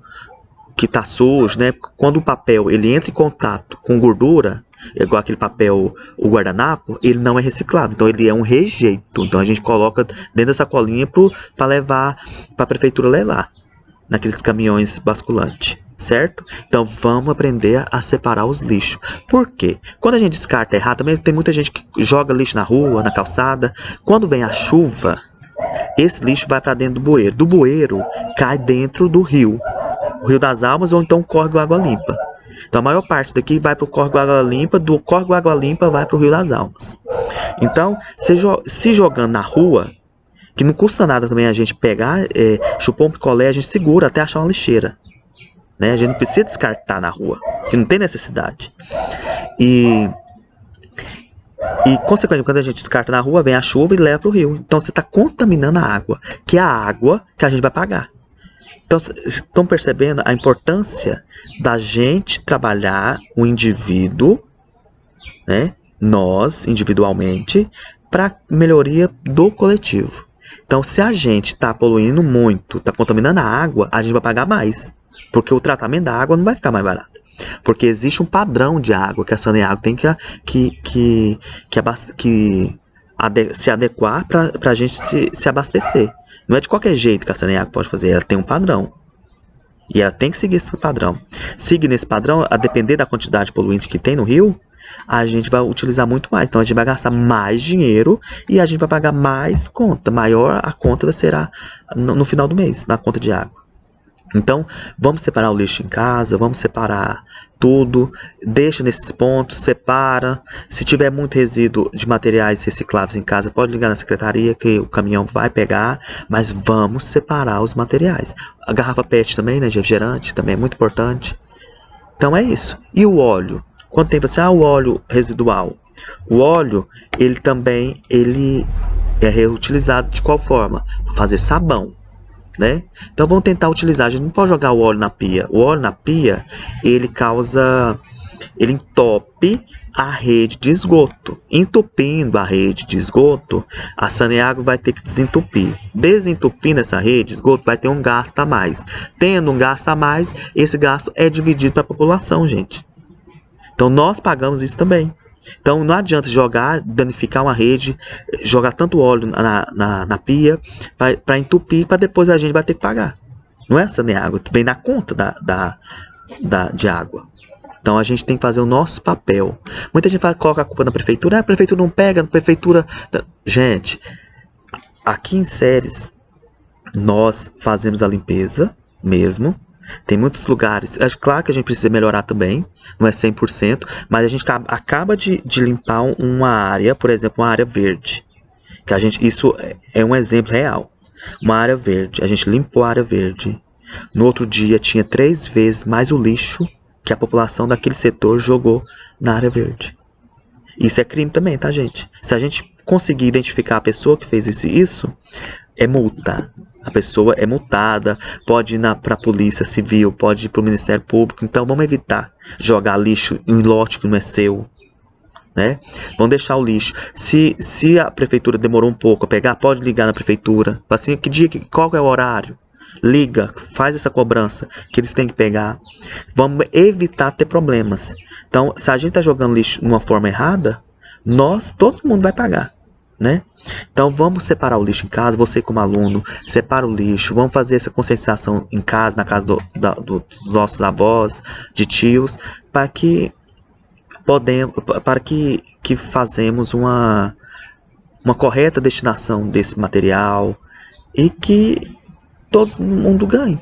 que tá sujo, né? Quando o papel ele entra em contato com gordura, igual aquele papel, o guardanapo, ele não é reciclável, então ele é um rejeito. Então a gente coloca dentro da sacolinha para levar, para a prefeitura levar naqueles caminhões basculantes, certo? Então vamos aprender a separar os lixos. Por quê? Quando a gente descarta errado, também tem muita gente que joga lixo na rua, na calçada. Quando vem a chuva, esse lixo vai para dentro do bueiro. Do bueiro cai dentro do rio, o Rio das Almas, ou então o Córrego Água Limpa. Então a maior parte daqui vai para o Córrego Água Limpa, do Córrego Água Limpa vai para o Rio das Almas. Então, se jogando na rua, que não custa nada também a gente pegar, chupar um picolé, a gente segura até achar uma lixeira. Né? A gente não precisa descartar na rua, que não tem necessidade. E consequentemente, quando a gente descarta na rua, vem a chuva e leva para o rio. Então você está contaminando a água, que é a água que a gente vai pagar. Então, estão percebendo a importância da gente trabalhar o indivíduo, né? Nós, individualmente, para melhoria do coletivo. Então, se a gente está poluindo muito, está contaminando a água, a gente vai pagar mais. Porque o tratamento da água não vai ficar mais barato. Porque existe um padrão de água que a Saneago tem se adequar para a gente se abastecer. Não é de qualquer jeito que a Saneago pode fazer, ela tem um padrão. E ela tem que seguir esse padrão. Seguindo esse padrão, a depender da quantidade de poluentes que tem no rio, a gente vai utilizar muito mais. Então a gente vai gastar mais dinheiro e a gente vai pagar mais conta. Maior a conta será no final do mês, na conta de água. Então, vamos separar o lixo em casa, vamos separar tudo, deixa nesses pontos, separa. Se tiver muito resíduo de materiais recicláveis em casa, pode ligar na secretaria que o caminhão vai pegar, mas vamos separar os materiais. A garrafa PET também, né, de refrigerante, também é muito importante. Então é isso. E o óleo? Quando tem você, o óleo residual. O óleo, ele também é reutilizado de qual forma? Para fazer sabão. Né? Então vamos tentar utilizar. A gente não pode jogar o óleo na pia. O óleo na pia, ele entope a rede de esgoto. Entupindo a rede de esgoto, a Saneago vai ter que desentupir. Desentupindo essa rede de esgoto, vai ter um gasto a mais. Tendo um gasto a mais, esse gasto é dividido para a população, gente. Então nós pagamos isso também. Então não adianta jogar, danificar uma rede, jogar tanto óleo na pia para entupir, para depois a gente vai ter que pagar. Não é essa nem água, vem na conta de água. Então a gente tem que fazer o nosso papel. Muita gente coloca a culpa na prefeitura, a prefeitura não pega, a prefeitura... Gente, aqui em Ceres, nós fazemos a limpeza mesmo. Tem muitos lugares, é claro que a gente precisa melhorar também, não é 100%, mas a gente acaba de limpar uma área, por exemplo, uma área verde. Que isso é um exemplo real. Uma área verde, a gente limpou a área verde. No outro dia tinha 3 vezes mais o lixo que a população daquele setor jogou na área verde. Isso é crime também, tá, gente? Se a gente conseguir identificar a pessoa que fez isso, é multa. A pessoa é multada, pode ir para a polícia civil, pode ir para o Ministério Público. Então vamos evitar jogar lixo em lote que não é seu. Né? Vamos deixar o lixo. Se a prefeitura demorou um pouco a pegar, pode ligar na prefeitura. Assim, qual é o horário? Liga, faz essa cobrança que eles têm que pegar. Vamos evitar ter problemas. Então, se a gente está jogando lixo de uma forma errada, todo mundo vai pagar. Né? Então vamos separar o lixo em casa. Você como aluno, separa o lixo. Vamos fazer essa conscientização em casa, na casa dos nossos avós, de tios, para que fazemos uma correta destinação desse material e que todo mundo ganhe.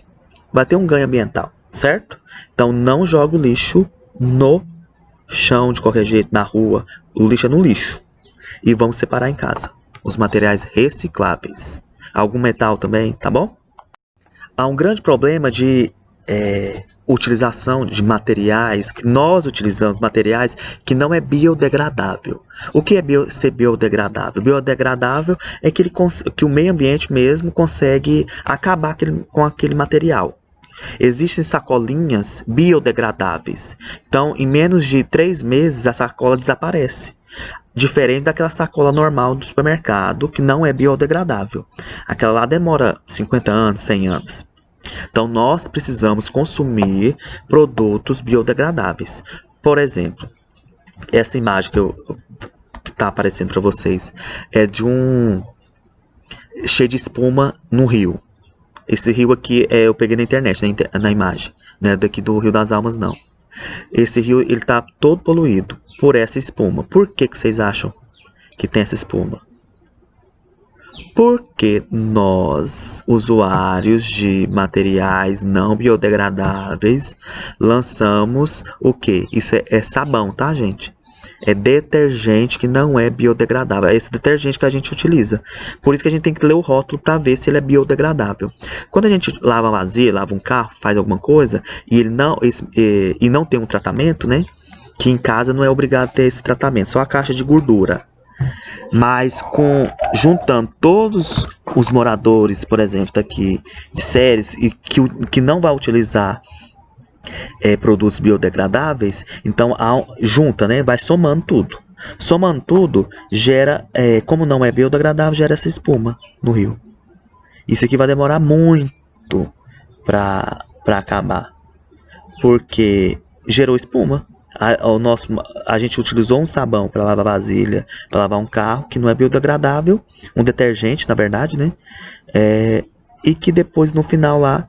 Vai ter um ganho ambiental, certo? Então não joga o lixo no chão de qualquer jeito, na rua. O lixo é no lixo. E vamos separar em casa os materiais recicláveis. Algum metal também, tá bom? Há um grande problema de utilização de materiais, que nós utilizamos materiais que não é biodegradável. O que é ser biodegradável? Biodegradável é que o meio ambiente mesmo consegue acabar com aquele material. Existem sacolinhas biodegradáveis. Então, em menos de 3 meses, a sacola desaparece. Diferente daquela sacola normal do supermercado, que não é biodegradável. Aquela lá demora 50 anos, 100 anos. Então, nós precisamos consumir produtos biodegradáveis. Por exemplo, essa imagem que está aparecendo para vocês é de um cheio de espuma no rio. Esse rio aqui eu peguei na internet, na imagem, não é daqui do Rio das Almas, não. Esse rio ele está todo poluído por essa espuma. Por que vocês acham que tem essa espuma? Porque nós, usuários de materiais não biodegradáveis, lançamos o que? Isso é sabão, tá, gente? É detergente que não é biodegradável. É esse detergente que a gente utiliza. Por isso que a gente tem que ler o rótulo para ver se ele é biodegradável. Quando a gente lava a vasilha, lava um carro, faz alguma coisa e ele não tem um tratamento, né? Que em casa não é obrigado a ter esse tratamento, só a caixa de gordura. Mas juntando todos os moradores, por exemplo, daqui de Ceres e que não vai utilizar produtos biodegradáveis, então junta, né? Vai somando tudo. Somando tudo, gera, como não é biodegradável, gera essa espuma no rio. Isso aqui vai demorar muito para acabar, porque gerou espuma. A gente utilizou um sabão para lavar vasilha, para lavar um carro, que não é biodegradável, um detergente, na verdade, né? E que depois, no final lá,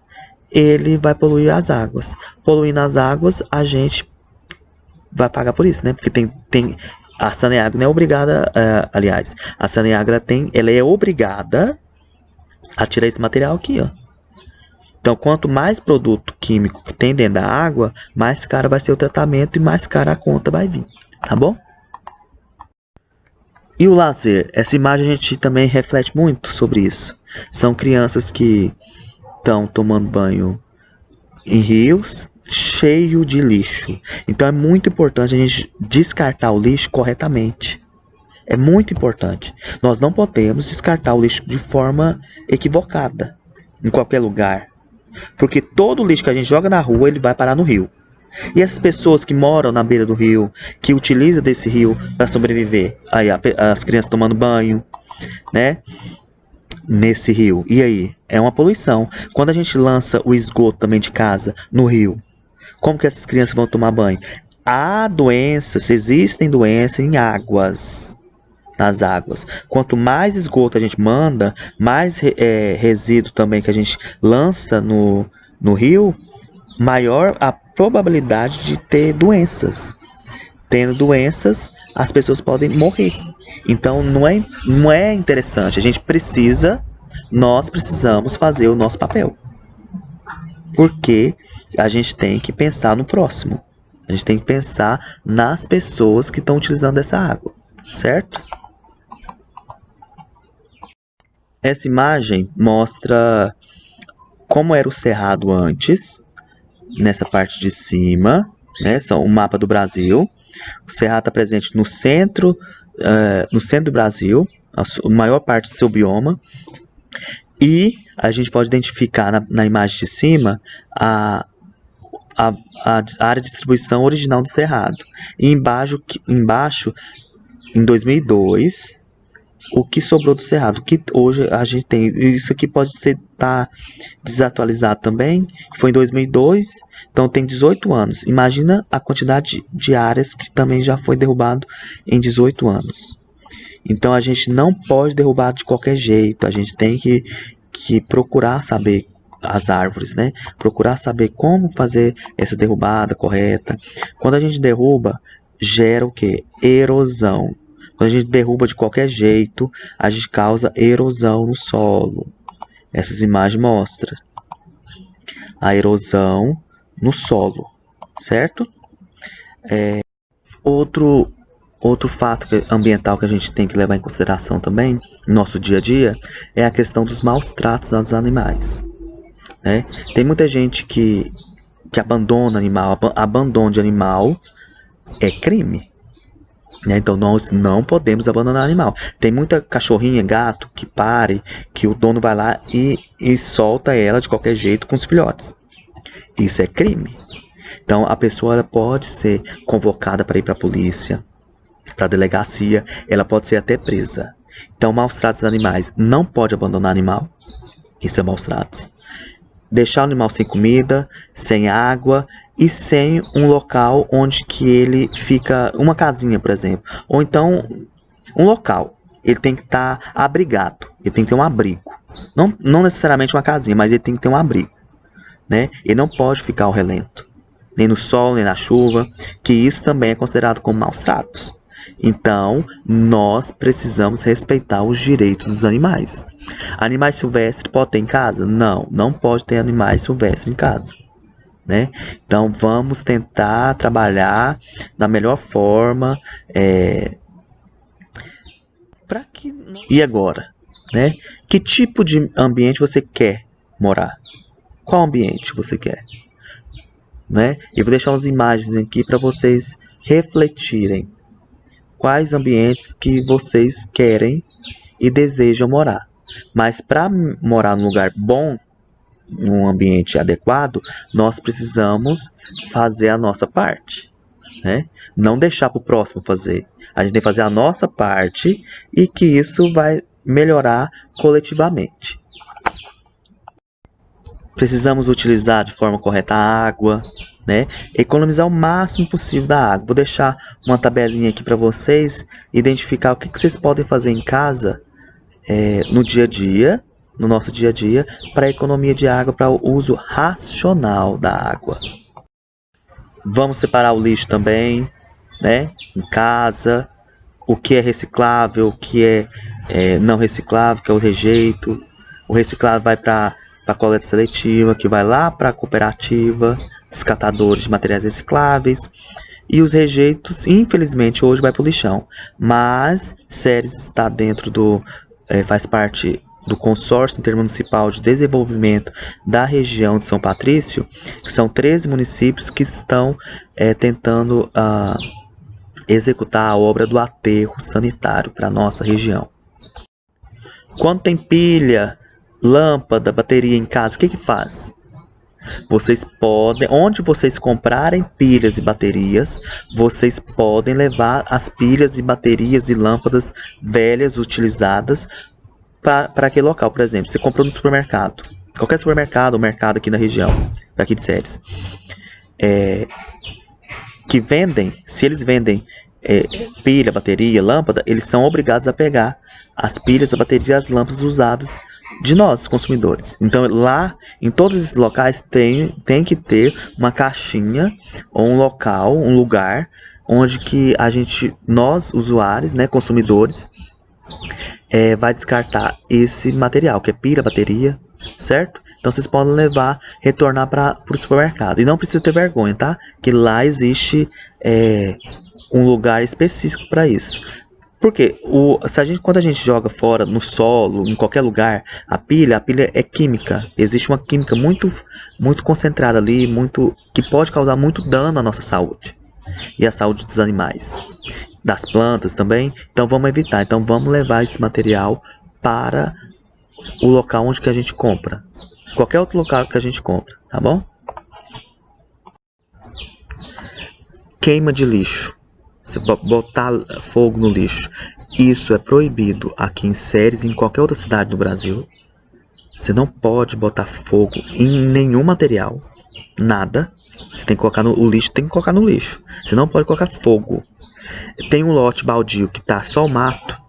ele vai poluir as águas. Poluindo as águas, a gente vai pagar por isso, né? Porque a Saneago não é obrigada, aliás, a Saneago ela é obrigada a tirar esse material aqui, ó. Então, quanto mais produto químico que tem dentro da água, mais caro vai ser o tratamento e mais cara a conta vai vir, tá bom? E o lazer? Essa imagem a gente também reflete muito sobre isso. São crianças que estão tomando banho em rios cheio de lixo. Então é muito importante a gente descartar o lixo corretamente. É muito importante. Nós não podemos descartar o lixo de forma equivocada em qualquer lugar. Porque todo o lixo que a gente joga na rua, ele vai parar no rio. E essas pessoas que moram na beira do rio, que utilizam desse rio para sobreviver, aí as crianças tomando banho, né? Nesse rio. E aí? É uma poluição. Quando a gente lança o esgoto também de casa no rio, como que essas crianças vão tomar banho? Há doenças, existem doenças em águas. Nas águas. Quanto mais esgoto a gente manda, mais resíduo também que a gente lança no rio, maior a probabilidade de ter doenças. Tendo doenças, as pessoas podem morrer. Então não é interessante. Nós precisamos fazer o nosso papel. Porque a gente tem que pensar no próximo. A gente tem que pensar nas pessoas que estão utilizando essa água, certo? Essa imagem mostra como era o cerrado antes, nessa parte de cima, né? São o mapa do Brasil. O cerrado está presente no centro do Brasil, a maior parte do seu bioma. E a gente pode identificar na imagem de cima a área de distribuição original do cerrado. E embaixo em 2002... o que sobrou do cerrado, o que hoje a gente tem. Isso aqui pode estar desatualizado também, que foi em 2002, então tem 18 anos. Imagina a quantidade de áreas que também já foi derrubado em 18 anos. Então a gente não pode derrubar de qualquer jeito, a gente tem que procurar saber as árvores, né? Procurar saber como fazer essa derrubada correta. Quando a gente derruba, gera o que? Erosão. Quando a gente derruba de qualquer jeito, a gente causa erosão no solo. Essas imagens mostram a erosão no solo, certo? Outro fato ambiental que a gente tem que levar em consideração também, no nosso dia a dia, é a questão dos maus tratos aos animais, né? Tem muita gente que abandona animal, abandono de animal é crime. Então nós não podemos abandonar animal. Tem muita cachorrinha, gato que o dono vai lá e solta ela de qualquer jeito com os filhotes. Isso é crime. Então a pessoa ela pode ser convocada para ir para a polícia, para a delegacia, ela pode ser até presa. Então maus tratos dos animais, não pode abandonar animal. Isso é maus tratos. deixar o animal sem comida, sem água e sem um local onde que ele fica, uma casinha, por exemplo, ou então um local. Ele tem que estar abrigado, ele tem que ter um abrigo. Não necessariamente uma casinha, mas ele tem que ter um abrigo, né? Ele não pode ficar ao relento, nem no sol, nem na chuva, que isso também é considerado como maus tratos. Então, nós precisamos respeitar os direitos dos animais. Animais silvestres pode ter em casa? Não, não pode ter animais silvestres em casa, né? Então, vamos tentar trabalhar da melhor forma, para que... E agora, né? Que tipo de ambiente você quer morar? Qual ambiente você quer? Né? Eu vou deixar umas imagens aqui para vocês refletirem. Quais ambientes que vocês querem e desejam morar. Mas para morar num lugar bom, num ambiente adequado, nós precisamos fazer a nossa parte, né? Não deixar para o próximo fazer. A gente tem que fazer a nossa parte e que isso vai melhorar coletivamente. Precisamos utilizar de forma correta a água, né? Economizar o máximo possível da água. Vou deixar uma tabelinha aqui para vocês identificar o que vocês podem fazer em casa no dia a dia, no nosso dia a dia, para economia de água, para o uso racional da água. Vamos separar o lixo também, né? Em casa, o que é reciclável, o que é não reciclável, que é o rejeito. O reciclável vai para a coleta seletiva, que vai lá para a cooperativa dos catadores de materiais recicláveis. E os rejeitos, infelizmente, hoje vai para o lixão. Mas Ceres está dentro faz parte do Consórcio Intermunicipal de Desenvolvimento da região de São Patrício, que são 13 municípios que estão tentando executar a obra do aterro sanitário para a nossa região. Quando tem pilha, lâmpada, bateria em casa, o que faz? Vocês podem, onde vocês comprarem pilhas e baterias, vocês podem levar as pilhas e baterias e lâmpadas velhas utilizadas para aquele local. Por exemplo, você comprou no supermercado, qualquer supermercado ou mercado aqui na região, daqui de Ceres, que vendem, se eles vendem pilha, bateria, lâmpada, eles são obrigados a pegar as pilhas, a bateria e as lâmpadas usadas de nós, consumidores. Então, lá, em todos esses locais, tem que ter uma caixinha, ou um local, um lugar, onde que nós, usuários, né, consumidores, vai descartar esse material, que é pilha, bateria, certo? Então, vocês podem retornar para o supermercado. E não precisa ter vergonha, tá? Que lá existe um lugar específico para isso. Porque quando a gente joga fora, no solo, em qualquer lugar, a pilha é química. Existe uma química muito, muito concentrada ali, que pode causar muito dano à nossa saúde. E à saúde dos animais. Das plantas também. Então vamos evitar. Então vamos levar esse material para o local onde que a gente compra. Qualquer outro local que a gente compra, tá bom? Queima de lixo. Você botar fogo no lixo. Isso é proibido aqui em Ceres e em qualquer outra cidade do Brasil. Você não pode botar fogo em nenhum material. Nada. Você tem que colocar o lixo, tem que colocar no lixo. Você não pode colocar fogo. Tem um lote baldio que tá só o mato.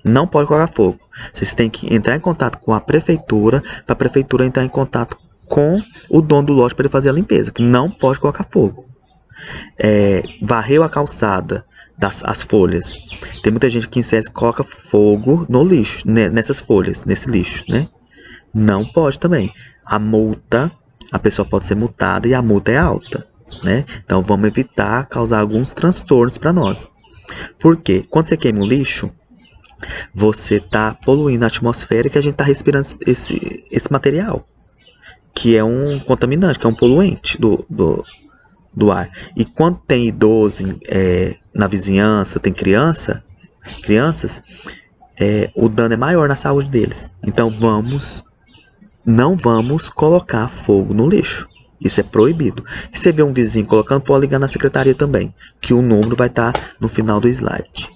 Não pode colocar fogo. Vocês têm que entrar em contato com a prefeitura, para a prefeitura entrar em contato com o dono do lote para ele fazer a limpeza. Que não pode colocar fogo. Varreu a calçada, as folhas. Tem muita gente que em Ceres coloca fogo no lixo, nessas folhas, nesse lixo, né? Não pode também. A pessoa pode ser multada e a multa é alta, né? Então vamos evitar causar alguns transtornos para nós. Por quê? Quando você queima o lixo, você está poluindo a atmosfera, que a gente está respirando esse material, que é um contaminante, que é um poluente do ar. E quando tem idoso na vizinhança, tem crianças, o dano é maior na saúde deles. Então não vamos colocar fogo no lixo. Isso é proibido. Se você vê um vizinho colocando, pode ligar na secretaria também, que o número vai estar no final do slide.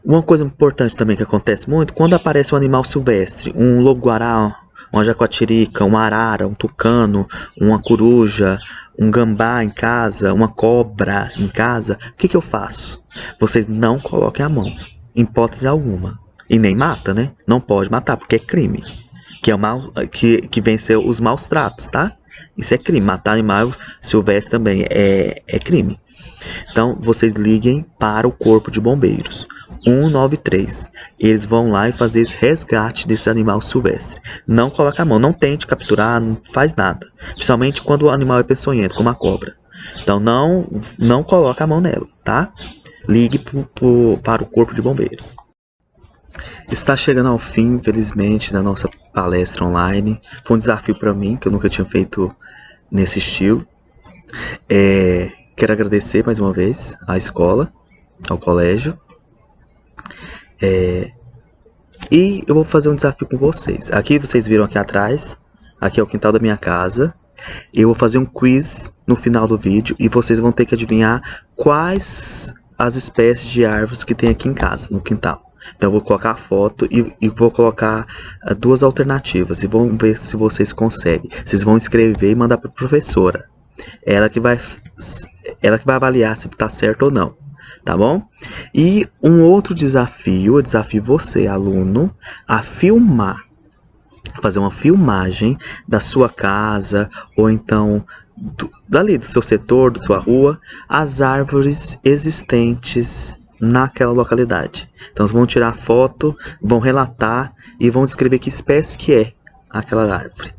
Uma coisa importante também que acontece muito, quando aparece um animal silvestre, um lobo-guará, uma jaguatirica, uma arara, um tucano, uma coruja, um gambá em casa, uma cobra em casa, o que eu faço? Vocês não coloquem a mão, em hipótese alguma. E nem mata, né? Não pode matar, porque é crime. Que é o mal, que venceu os maus tratos, tá? Isso é crime. Matar animal silvestre também é crime. Então, vocês liguem para o Corpo de Bombeiros 193. Eles vão lá e fazer esse resgate desse animal silvestre. Não coloque a mão, não tente capturar, não faz nada. Principalmente quando o animal é peçonhento, como a cobra. Então, não coloque a mão nela, tá? Ligue para o Corpo de Bombeiros. Está chegando ao fim, infelizmente, da nossa palestra online. Foi um desafio para mim, que eu nunca tinha feito nesse estilo. Quero agradecer mais uma vez à escola, ao colégio. E eu vou fazer um desafio com vocês. Aqui vocês viram aqui atrás, aqui é o quintal da minha casa. Eu vou fazer um quiz no final do vídeo e vocês vão ter que adivinhar quais as espécies de árvores que tem aqui em casa, no quintal. Então eu vou colocar a foto e vou colocar duas alternativas e vamos ver se vocês conseguem. Vocês vão escrever e mandar para a professora. Ela que vai avaliar se está certo ou não, tá bom? E um outro desafio, eu desafio você, aluno, a filmar, fazer uma filmagem da sua casa ou então dali do seu setor, da sua rua, as árvores existentes naquela localidade. Então, vão tirar foto, vão relatar e vão descrever que espécie que é aquela árvore.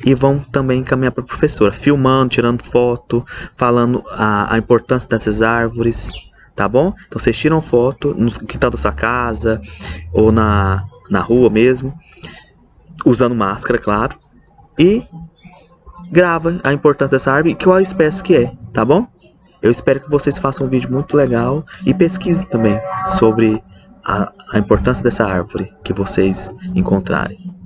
E vão também encaminhar para a professora, filmando, tirando foto, falando a importância dessas árvores, tá bom? Então, vocês tiram foto no quintal da sua casa ou na rua mesmo, usando máscara, claro, e grava a importância dessa árvore e qual a espécie que é, tá bom? Eu espero que vocês façam um vídeo muito legal e pesquisem também sobre a importância dessa árvore que vocês encontrarem.